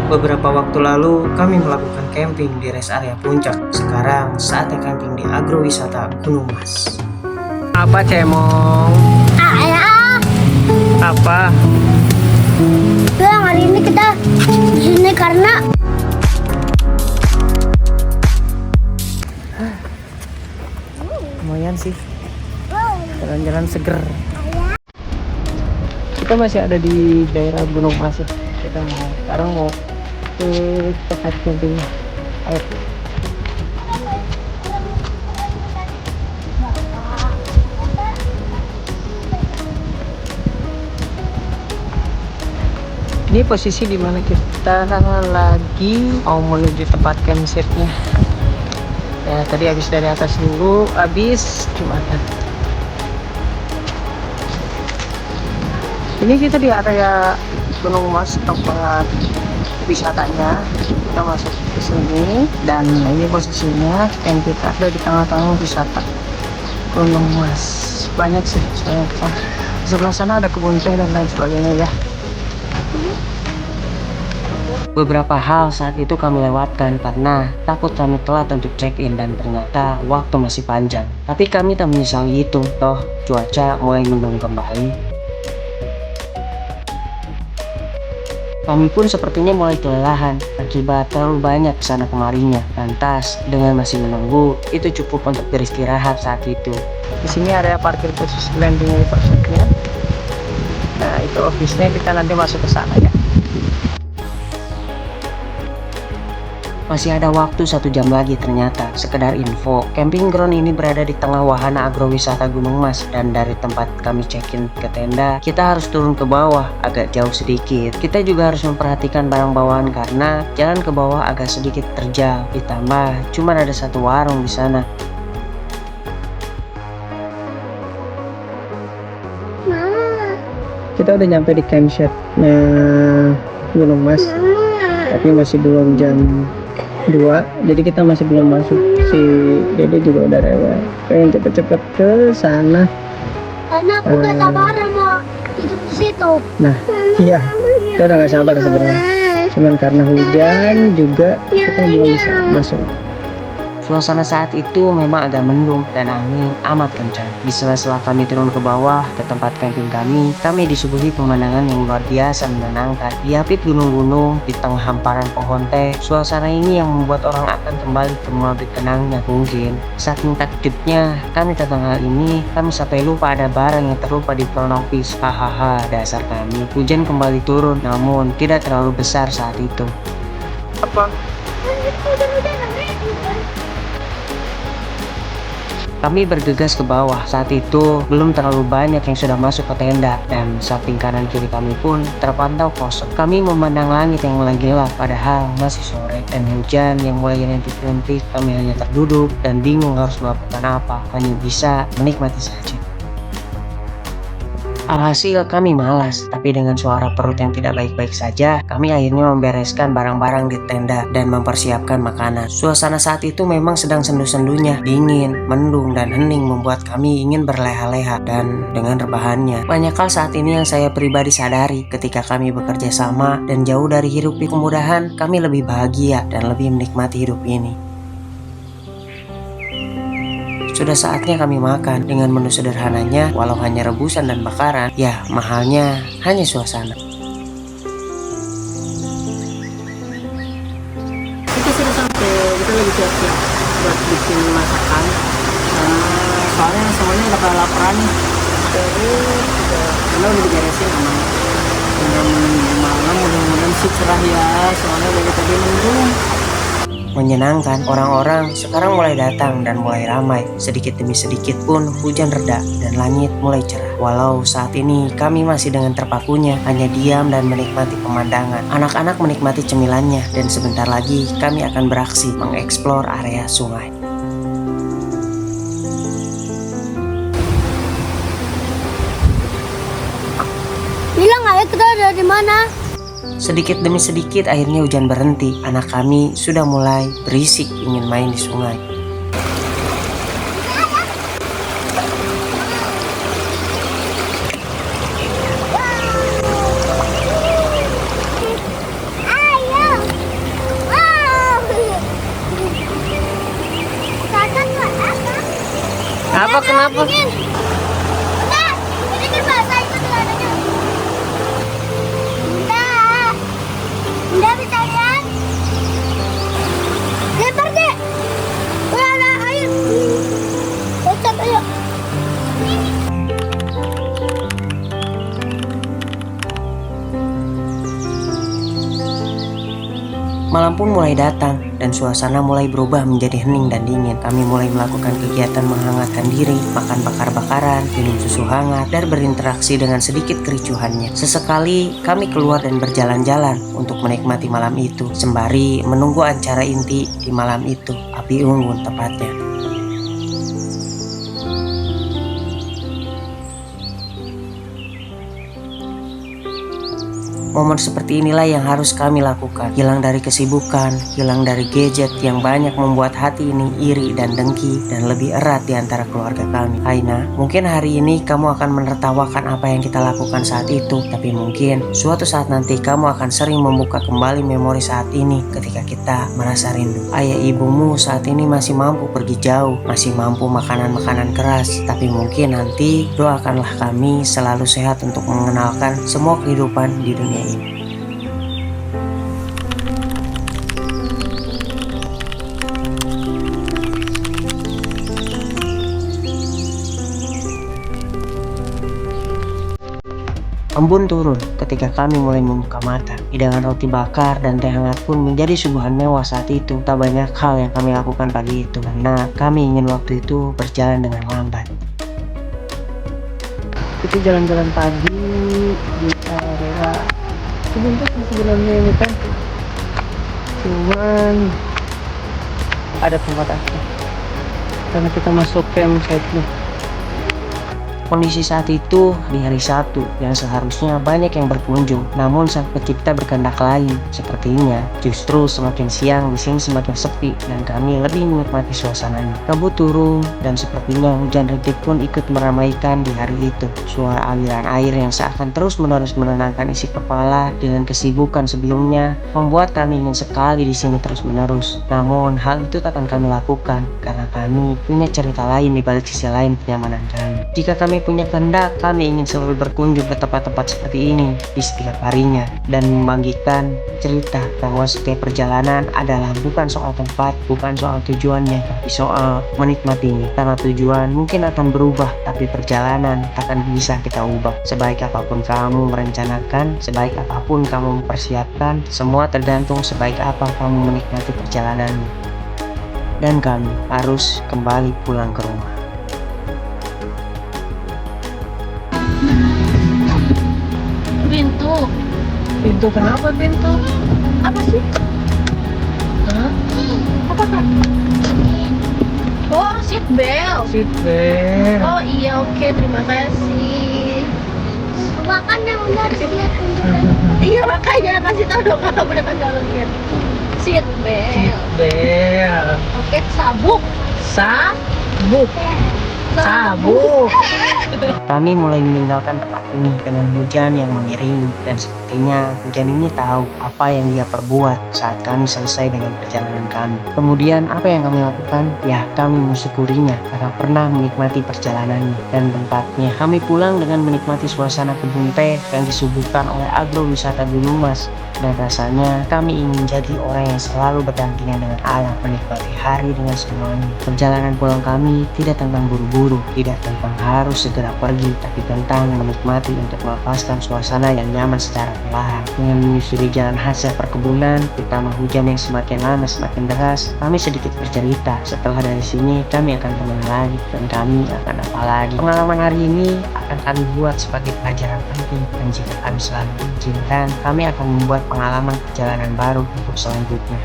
Beberapa waktu lalu kami melakukan camping di rest area puncak. Sekarang saatnya camping di agrowisata Gunung Mas. Apa cemong? Ayah, Apa? bang, hari ini kita di sini karena Lumayan sih, jalan-jalan seger. Kita masih ada di daerah Gunung Mas ya. Kita sekarang mau ke tempat campingnya. Ayo. Ini posisi di mana kita lagi mau menuju tempat campsite-nya. Ya, tadi habis dari atas dulu, habis Jumatan. Ini kita di area Gunung Mas, tempat wisatanya. Kita masuk ke sini dan ini posisinya yang kita ada di tengah-tengah wisata Gunung Mas. Banyak sih, di sebelah sana ada kebun teh dan lain sebagainya ya. Beberapa hal saat itu kami lewatkan karena takut kami telat untuk check-in dan ternyata waktu masih panjang. Tapi kami tak menyesali itu, toh cuaca mulai mendung kembali. Kami pun sepertinya mulai kelelahan akibat terlalu banyak kesana kemarinya. Lantas dengan masih menunggu, itu cukup untuk beristirahat saat itu. Di sini area parkir khusus landing parkirnya. Nah itu office-nya, kita nanti masuk ke sana ya. Masih ada waktu 1 jam lagi ternyata. Sekedar info, camping ground ini berada di tengah wahana agrowisata Gunung Mas. Dan dari tempat kami check-in ke tenda, kita harus turun ke bawah agak jauh sedikit. Kita juga harus memperhatikan barang bawaan karena jalan ke bawah agak sedikit terjal. Ditambah cuma ada satu warung di sana. Kita udah nyampe di campsite-nya Gunung Mas. Tapi masih belum jam 2, jadi kita masih belum masuk. Si Dede juga udah rewel, pengen cepet-cepet ke sana karena aku gak sabaran mau hidup di situ. Nah iya, kita udah gak sabar sebenarnya, cuman karena hujan juga kita belum bisa masuk. Suasana saat itu memang agak mendung dan angin amat kencang. Di sela-sela kami turun ke bawah ke tempat camping kami disuguhi pemandangan yang luar biasa menenangkan. Diapit gunung-gunung di tengah hamparan pohon teh. Suasana ini yang membuat orang akan kembali ke momen tenangnya mungkin. Saking takjubnya kami tentang hal ini, kami sampai lupa ada barang yang terlupa di pronopis. Hahaha, dasar kami. Hujan kembali turun, namun tidak terlalu besar saat itu. Apa? Kami bergegas ke bawah. Saat itu belum terlalu banyak yang sudah masuk ke tenda dan samping kanan kiri kami pun terpantau kosong. Kami memandang langit yang mulai gelap padahal masih sore dan hujan yang mulai rintik-rintik. Kami hanya terduduk dan bingung harus melakukan apa. Hanya bisa menikmati saja. Alhasil kami malas, tapi dengan suara perut yang tidak baik-baik saja, kami akhirnya membereskan barang-barang di tenda dan mempersiapkan makanan. Suasana saat itu memang sedang sendu-sendunya, dingin, mendung, dan hening membuat kami ingin berleha-leha. Dan dengan rebahannya, banyak hal saat ini yang saya pribadi sadari ketika kami bekerja sama dan jauh dari hiruk pikuk kemudahan, kami lebih bahagia dan lebih menikmati hidup ini. Sudah saatnya kami makan dengan menu sederhananya, walau hanya rebusan dan bakaran, ya mahalnya hanya suasana. Kita sudah sampai, kita lagi siap-siap buat bikin masakan. Soalnya semuanya udah pada laparan nih. Terus kita udah diberesin sama malam, mudah-mudahan sih cerah ya, soalnya dari tadi mendung. Menyenangkan, orang-orang sekarang mulai datang dan mulai ramai. Sedikit demi sedikit pun hujan reda dan langit mulai cerah. Walau saat ini kami masih dengan terpakunya, hanya diam dan menikmati pemandangan. Anak-anak menikmati cemilannya dan sebentar lagi kami akan beraksi mengeksplor area sungai. Bilang aja kita ada di mana? Sedikit demi sedikit akhirnya hujan berhenti. Anak kami sudah mulai berisik ingin main di sungai. Ayo. kenapa? Dingin. Bunda, ini kan basah itu celananya. Bunda. Bunda bisa lihat? Lempar deh. Wah, ada air. Loncat ayo. Malam pun mulai datang dan suasana mulai berubah menjadi hening dan dingin. Kami mulai melakukan kegiatan menghangatkan diri, makan bakar-bakaran, minum susu hangat, dan berinteraksi dengan sedikit kericuhannya. Sesekali kami keluar dan berjalan-jalan untuk menikmati malam itu, sembari menunggu acara inti di malam itu, api unggun tepatnya. Momen seperti inilah yang harus kami lakukan. Hilang dari kesibukan, hilang dari gadget yang banyak membuat hati ini iri dan dengki dan lebih erat di antara keluarga kami. Aina, mungkin hari ini kamu akan menertawakan apa yang kita lakukan saat itu, tapi mungkin suatu saat nanti kamu akan sering membuka kembali memori saat ini ketika kita merasa rindu. Ayah ibumu saat ini masih mampu pergi jauh, masih mampu makanan-makanan keras, tapi mungkin nanti doakanlah kami selalu sehat untuk mengenalkan semua kehidupan di dunia ini. Embun turun ketika kami mulai membuka mata. Hidangan roti bakar dan teh hangat pun menjadi suguhan mewah saat itu. Tak banyak hal yang kami lakukan pagi itu karena kami ingin waktu itu berjalan dengan lambat. Kita jalan-jalan pagi di area kebun teh sebenarnya ini kan, cuman ada pembatasnya karena kita masuk campsite nih. Kondisi saat itu di hari Sabtu yang seharusnya banyak yang berkunjung, namun sang pencipta berkehendak lain. Sepertinya justru semakin siang di sini semakin sepi dan kami lebih menikmati suasananya. Kabut turun dan sepertinya hujan rintik pun ikut meramaikan di hari itu. Suara aliran air yang seakan terus-menerus menenangkan isi kepala dengan kesibukan sebelumnya membuat kami ingin sekali di sini terus-menerus. Namun hal itu tak akan kami lakukan karena kami punya cerita lain di balik sisi lain kenyamanan kami. Jika kami punya kehendak, kami ingin selalu berkunjung ke tempat-tempat seperti ini di setiap harinya dan membagikan cerita bahwa setiap perjalanan adalah bukan soal tempat, bukan soal tujuannya, tapi soal menikmatinya. Karena tujuan mungkin akan berubah, tapi perjalanan takkan bisa kita ubah. Sebaik apapun kamu merencanakan, sebaik apapun kamu mempersiapkan, semua tergantung sebaik apa kamu menikmati perjalananmu. Dan kami harus kembali pulang ke rumah. Pintu kenapa pintu? Apa sih? Hah? Apa kak? Oh, seat belt. Seat belt. Oh iya, oke, terima kasih. Makan yang benar sih lihat. Iya makanya kasih tahu dong kakak benar nggak lihat. Seat belt. Seat belt. Oke, sabuk. Sabuk. Sabuk. Kami mulai meninggalkan tempat ini dengan hujan yang mengiringi dan sepertinya hujan ini tahu apa yang dia perbuat saat kami selesai dengan perjalanan kami. Kemudian apa yang kami lakukan? Ya, kami mensyukurinya karena pernah menikmati perjalanannya dan tempatnya. Kami pulang dengan menikmati suasana kebun teh yang disuguhkan oleh agrowisata Gunung Mas. Dan rasanya kami ingin menjadi orang yang selalu berdampingan dengan alam, menikmati hari dengan semuanya. Perjalanan pulang kami tidak tentang buru-buru, tidak tentang harus segera pergi, tapi tentang menikmati untuk melepaskan suasana yang nyaman secara perlahan. Dengan menyusuri jalan hasil perkebunan, terutama hujan yang semakin lama semakin deras, kami sedikit bercerita. Setelah dari sini, kami akan kembali lagi, dan kami akan apa lagi. Pengalaman hari ini akan kami buat sebagai pelajaran penting, dan jika kami selalu izinkan, kami akan membuat pengalaman perjalanan baru untuk selanjutnya.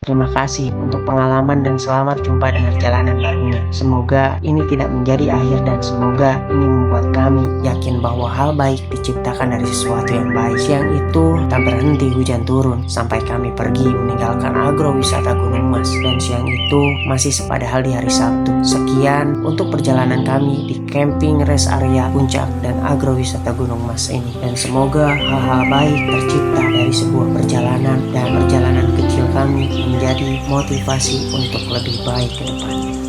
Terima kasih untuk pengalaman dan selamat jumpa dengan jalanan barunya. Semoga ini tidak menjadi akhir dan semoga ini membuat kami yakin bahwa hal baik diciptakan dari sesuatu yang baik. Siang itu tak berhenti hujan turun sampai kami pergi meninggalkan agrowisata Gunung Mas, dan siang itu masih padahal di hari Sabtu. Sekian untuk perjalanan kami di camping rest area Puncak dan agrowisata Gunung Mas ini, dan semoga hal-hal baik tercipta dari sebuah perjalanan dan perjalanan kecil kami menjadi motivasi untuk lebih baik ke depan.